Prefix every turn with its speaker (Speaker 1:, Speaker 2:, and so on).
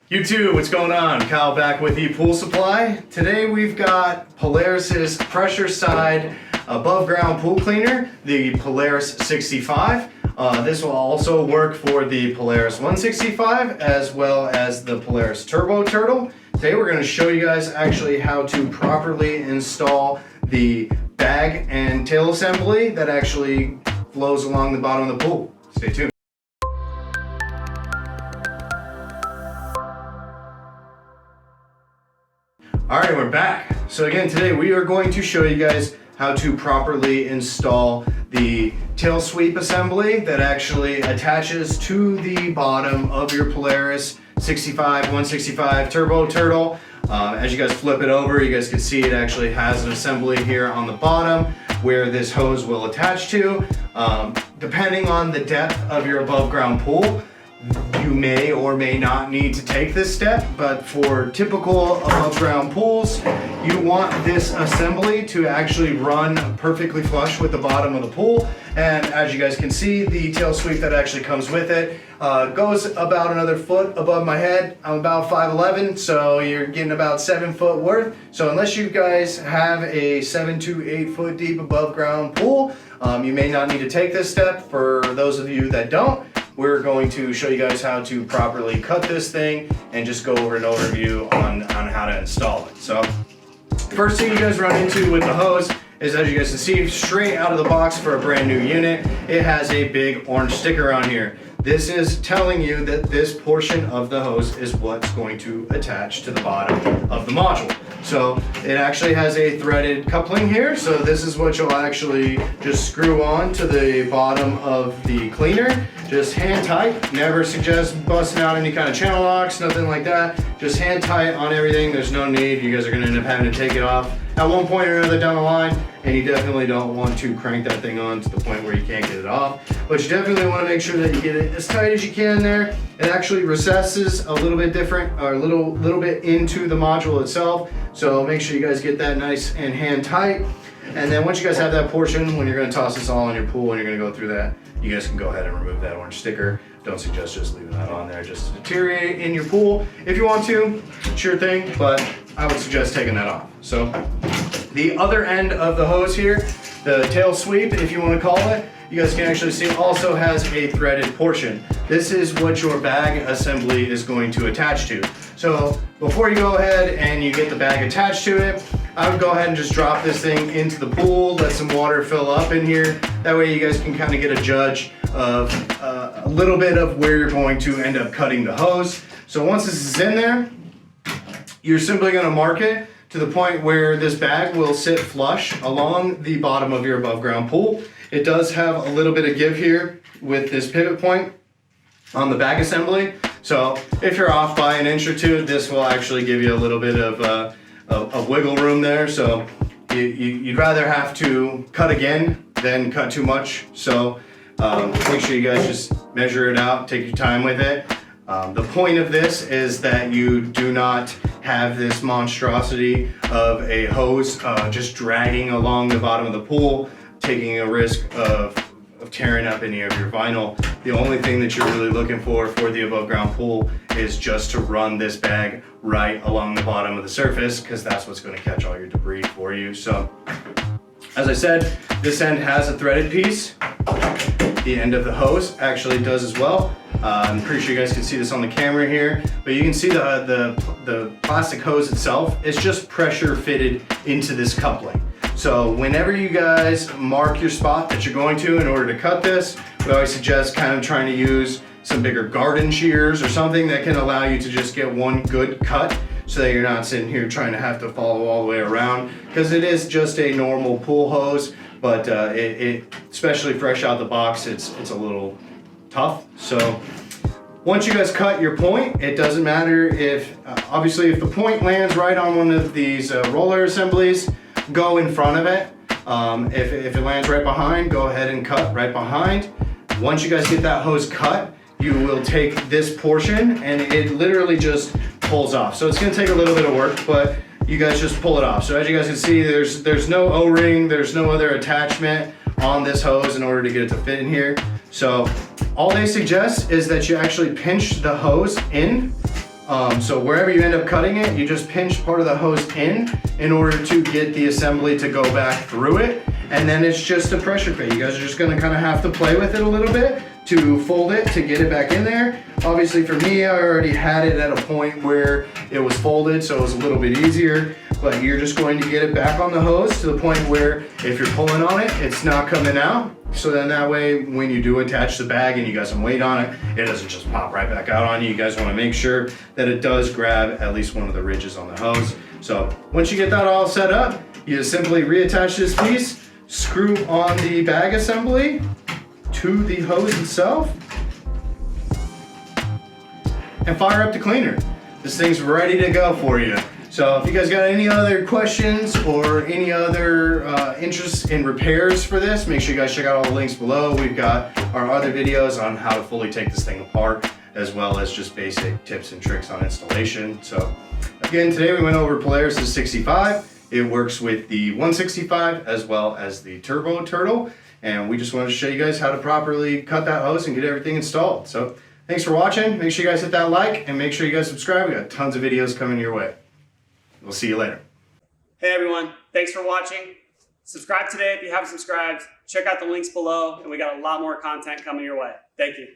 Speaker 1: YouTube, what's going on? Kyle back with ePoolSupply. Today we've got Polaris's pressure side above ground pool cleaner, the Polaris 65. This will also work for the Polaris 165 as well as the Polaris Turbo Turtle. Today we're going to show you guys actually how to properly install the bag and tail assembly that actually flows along the bottom of the pool. Stay tuned. Alright, we're back. So again, today we are going to show you guys how to properly install the tail sweep assembly that actually attaches to the bottom of your Polaris 165 Turbo Turtle. As you guys flip it over, you guys can see it actually has an assembly here on the bottom where this hose will attach to. Depending on the depth of your above ground pool, you may or may not need to take this step, but for typical above ground pools, you want this assembly to actually run perfectly flush with the bottom of the pool. And as you guys can see, the tail sweep that actually comes with it goes about another foot above my head. I'm about 5'11", so you're getting about 7 foot worth. So unless you guys have a 7 to 8 foot deep above ground pool, you may not need to take this step. For those of you that don't, we're going to show you guys how to properly cut this thing and just go over an overview on how to install it. So first thing you guys run into with the hose is, as you guys can see, straight out of the box for a brand new unit, it has a big orange sticker on here. This is telling you that this portion of the hose is what's going to attach to the bottom of the module. So it actually has a threaded coupling here. So this is what you'll actually just screw on to the bottom of the cleaner. Just hand tight. Never suggest busting out any kind of channel locks, nothing like that. Just hand tight on everything. There's no need. You guys are gonna end up having to take it off at one point or another down the line, and you definitely don't want to crank that thing on to the point where you can't get it off. But you definitely want to make sure that you get it as tight as you can there. It actually recesses a little bit different, or a little bit into the module itself. So make sure you guys get that nice and hand tight. And then once you guys have that portion, when you're going to toss this all in your pool and you're going to go through that, you guys can go ahead and remove that orange sticker. Don't suggest just leaving that on there just to deteriorate in your pool. If you want to, sure thing, but I would suggest taking that off. So the other end of the hose here, the tail sweep, if you want to call it, you guys can actually see also has a threaded portion. This is what your bag assembly is going to attach to. So before you go ahead and you get the bag attached to it, I would go ahead and just drop this thing into the pool, let some water fill up in here. That way you guys can kind of get a judge of a little bit of where you're going to end up cutting the hose. So once this is in there, you're simply going to mark it to the point where this bag will sit flush along the bottom of your above ground pool. It does have a little bit of give here with this pivot point on the bag assembly. So if you're off by an inch or two, this will actually give you a little bit of wiggle room there. So you'd rather have to cut again than cut too much. So make sure you guys just measure it out, take your time with it. The point of this is that you do not have this monstrosity of a hose just dragging along the bottom of the pool, taking a risk of tearing up any of your vinyl. The only thing that you're really looking for the above ground pool is just to run this bag right along the bottom of the surface, because that's what's going to catch all your debris for you. So as I said, this end has a threaded piece. The end of the hose actually does as well. I'm pretty sure you guys can see this on the camera here, but you can see the plastic hose itself is just pressure fitted into this coupling. So whenever you guys mark your spot that you're going to in order to cut this, we always suggest kind of trying to use some bigger garden shears or something that can allow you to just get one good cut, so that you're not sitting here trying to have to follow all the way around, because it is just a normal pool hose, but especially fresh out the box, it's a little tough. So once you guys cut your point, it doesn't matter if, obviously if the point lands right on one of these roller assemblies, go in front of it. If it lands right behind, go ahead and cut right behind. Once you guys get that hose cut, you will take this portion and it literally just pulls off. So it's gonna take a little bit of work, but you guys just pull it off. So as you guys can see, there's no O-ring, there's no other attachment on this hose in order to get it to fit in here. So all they suggest is that you actually pinch the hose in So wherever you end up cutting it, you just pinch part of the hose in order to get the assembly to go back through it. And then it's just a pressure fit. You guys are just gonna kind of have to play with it a little bit to fold it, to get it back in there. Obviously for me, I already had it at a point where it was folded, so it was a little bit easier, but you're just going to get it back on the hose to the point where if you're pulling on it, it's not coming out. So then that way, when you do attach the bag and you got some weight on it, it doesn't just pop right back out on you. You guys wanna make sure that it does grab at least one of the ridges on the hose. So once you get that all set up, you just simply reattach this piece, screw on the bag assembly to the hose itself, and fire up the cleaner. This thing's ready to go for you. So if you guys got any other questions or any other interest in repairs for this, make sure you guys check out all the links below. We've got our other videos on how to fully take this thing apart, as well as just basic tips and tricks on installation. So again, today we went over Polaris 65. It works with the 165 as well as the Turbo Turtle. And we just wanted to show you guys how to properly cut that hose and get everything installed. So thanks for watching. Make sure you guys hit that like and make sure you guys subscribe. We got tons of videos coming your way. We'll see you later.
Speaker 2: Hey everyone, thanks for watching. Subscribe today if you haven't subscribed. Check out the links below, and we got a lot more content coming your way. Thank you.